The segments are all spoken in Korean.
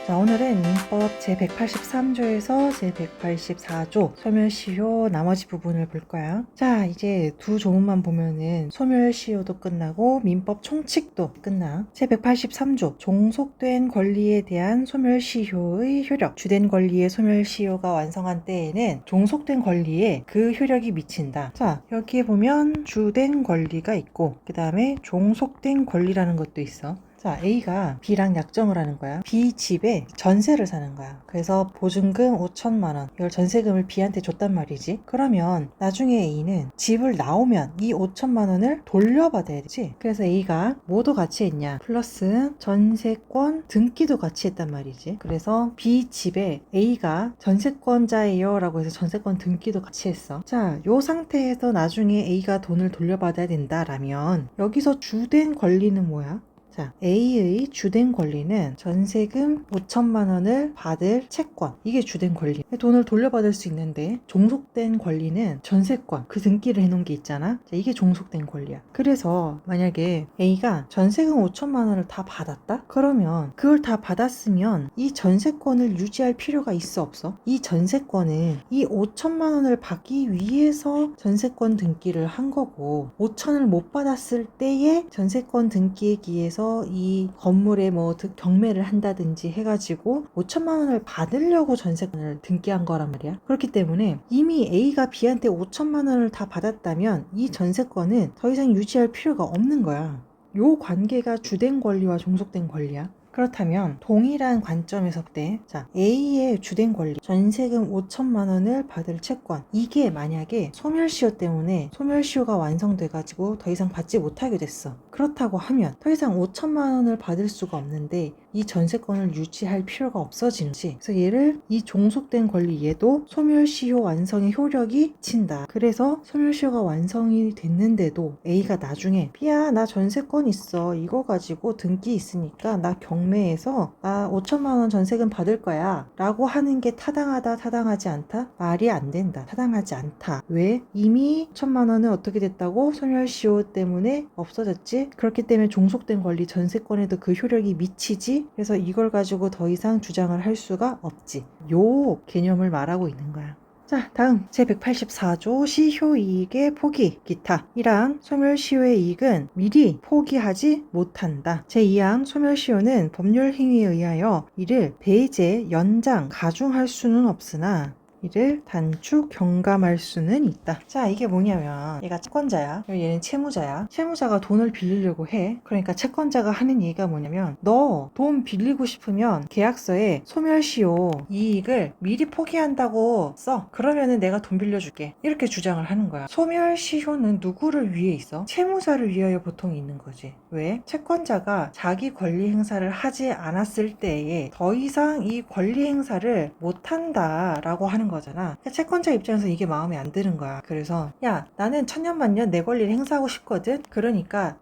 자, 오늘은 민법 제183조에서 제184조 소멸시효 나머지 부분을 볼 거야. 자, 이제 두 조문만 보면은 소멸시효도 끝나고 민법 총칙도 끝나. 제183조 종속된 권리에 대한 소멸시효의 효력. 주된 권리의 소멸시효가 완성한 때에는 종속된 권리에 그 효력이 미친다. 자, 여기에 보면 주된 권리가 있고 그 다음에 종속된 권리라는 것도 있어. 자, A가 B랑 약정을 하는 거야. B 집에 전세를 사는 거야. 그래서 보증금 5천만 원 이걸 전세금을 B한테 줬단 말이지. 그러면 나중에 A는 집을 나오면 이 5천만 원을 돌려받아야 되지. 그래서 A가 뭐도 같이 했냐, 플러스 전세권 등기도 같이 했단 말이지. 그래서 B 집에 A가 전세권자예요 라고 해서 전세권 등기도 같이 했어. 자, 요 상태에서 나중에 A가 돈을 돌려받아야 된다라면 여기서 주된 권리는 뭐야? 자, A의 주된 권리는 전세금 5천만 원을 받을 채권, 이게 주된 권리. 돈을 돌려받을 수 있는데 종속된 권리는 전세권, 그 등기를 해놓은 게 있잖아. 자, 이게 종속된 권리야. 그래서 만약에 A가 전세금 5천만 원을 다 받았다? 그러면 그걸 다 받았으면 이 전세권을 유지할 필요가 있어 없어? 이 전세권은 이 5천만 원을 받기 위해서 전세권 등기를 한 거고 5천을 못 받았을 때에 전세권 등기에 기해서 이 건물에 뭐 경매를 한다든지 해가지고 5천만 원을 받으려고 전세권을 등기한 거란 말이야. 그렇기 때문에 이미 A가 B한테 5천만 원을 다 받았다면 이 전세권은 더 이상 유지할 필요가 없는 거야. 요 관계가 주된 권리와 종속된 권리야. 그렇다면 동일한 관점에서 볼 때, 자, A의 주된 권리, 전세금 5천만 원을 받을 채권, 이게 만약에 소멸시효 때문에 소멸시효가 완성돼가지고 더 이상 받지 못하게 됐어. 그렇다고 하면 더 이상 5천만 원을 받을 수가 없는데 이 전세권을 유지할 필요가 없어지는지, 그래서 얘를 이 종속된 권리 얘도 소멸시효 완성의 효력이 친다. 그래서 소멸시효가 완성이 됐는데도 A가 나중에 B야, 나 전세권 있어, 이거 가지고 등기 있으니까 나 경매에서 나 5천만 원 전세금 받을 거야 라고 하는 게 타당하다, 타당하지 않다? 말이 안 된다. 타당하지 않다. 왜? 이미 5천만 원은 어떻게 됐다고? 소멸시효 때문에 없어졌지? 그렇기 때문에 종속된 권리 전세권에도 그 효력이 미치지. 그래서 이걸 가지고 더 이상 주장을 할 수가 없지. 요 개념을 말하고 있는 거야. 자, 다음 제184조 시효이익의 포기, 기타 1항 소멸시효의 이익은 미리 포기하지 못한다. 제2항 소멸시효는 법률 행위에 의하여 이를 배제, 연장, 가중할 수는 없으나 이를 단축, 경감할 수는 있다. 자, 이게 뭐냐면 얘가 채권자야, 얘는 채무자야. 채무자가 돈을 빌리려고 해. 그러니까 채권자가 하는 얘기가 뭐냐면 너 돈 빌리고 싶으면 계약서에 소멸시효 이익을 미리 포기한다고 써. 그러면은 내가 돈 빌려줄게. 이렇게 주장을 하는 거야. 소멸시효는 누구를 위해 있어? 채무자를 위하여 보통 있는 거지. 왜? 채권자가 자기 권리 행사를 하지 않았을 때에 더 이상 이 권리 행사를 못한다라고 하는 거잖아. 그러니까 채권자 입장에서 이게 마음에 안 드는 거야. 그래서 야, 나는 천년만년 내 권리를 행사하고 싶거든. 그러니까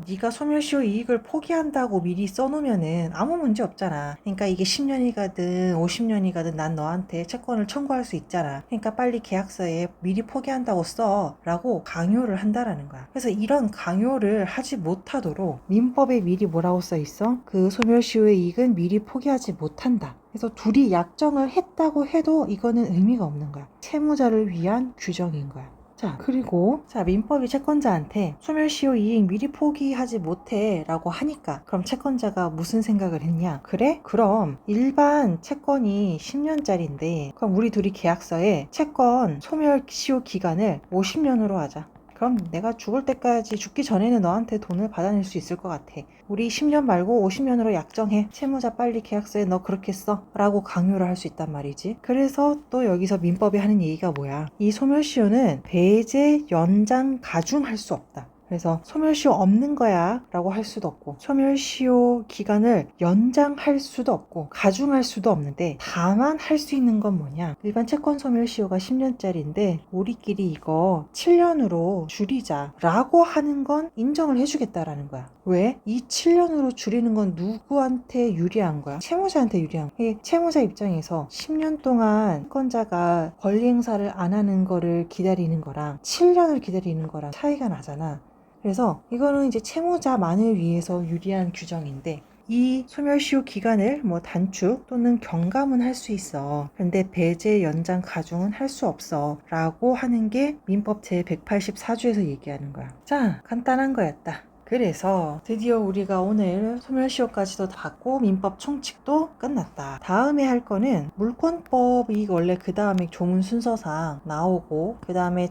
네가 소멸시효 이익을 포기한다고 미리 써놓으면은 아무 문제 없잖아. 그러니까 이게 10년이 가든 50년이 가든 난 너한테 채권을 청구할 수 있잖아. 그러니까 빨리 계약서에 미리 포기한다고 써 라고 강요를 한다라는 거야. 그래서 이런 강요를 하지 못하도록 민법에 미리 뭐라고 써 있어? 그 소멸시효의 이익은 미리 포기하지 못한다. 그래서 둘이 약정을 했다고 해도 이거는 의미가 없는 거야. 채무자를 위한 규정인 거야. 자, 그리고 민법이 채권자한테 소멸시효 이익 미리 포기하지 못해 라고 하니까 그럼 채권자가 무슨 생각을 했냐? 그래? 그럼 일반 채권이 10년짜리인데 그럼 우리 둘이 계약서에 채권 소멸시효 기간을 50년으로 하자. 그럼 내가 죽을 때까지, 죽기 전에는 너한테 돈을 받아낼 수 있을 것 같아. 우리 10년 말고 50년으로 약정해. 채무자 빨리 계약서에 너 그렇게 써 라고 강요를 할 수 있단 말이지. 그래서 또 여기서 민법이 하는 얘기가 뭐야? 이 소멸시효는 배제, 연장, 가중할 수 없다. 그래서 소멸시효 없는 거야 라고 할 수도 없고 소멸시효 기간을 연장할 수도 없고 가중할 수도 없는데 다만 할 수 있는 건 뭐냐, 일반 채권 소멸시효가 10년짜리인데 우리끼리 이거 7년으로 줄이자 라고 하는 건 인정을 해주겠다라는 거야. 왜? 이 7년으로 줄이는 건 누구한테 유리한 거야? 채무자한테 유리한 거야. 채무자 입장에서 10년 동안 채권자가 권리 행사를 안 하는 거를 기다리는 거랑 7년을 기다리는 거랑 차이가 나잖아. 그래서 이거는 이제 채무자만을 위해서 유리한 규정인데 이 소멸시효 기간을 뭐 단축 또는 경감은 할 수 있어. 근데 배제, 연장, 가중은 할 수 없어. 라고 하는 게 민법 제184조에서 얘기하는 거야. 자, 간단한 거였다. 그래서 드디어 우리가 오늘 소멸시효까지도 다 봤고 민법 총칙도 끝났다. 다음에 할 거는 물권법이 원래 그 다음에 조문 순서상 나오고 그 다음에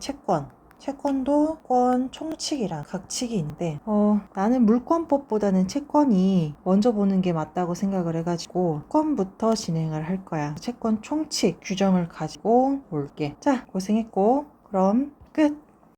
채권도 권, 총칙이랑 각칙이 있는데 나는 물권법보다는 채권이 먼저 보는 게 맞다고 생각을 해가지고 채권부터 진행을 할 거야. 채권 총칙 규정을 가지고 올게. 자, 고생했고 그럼 끝!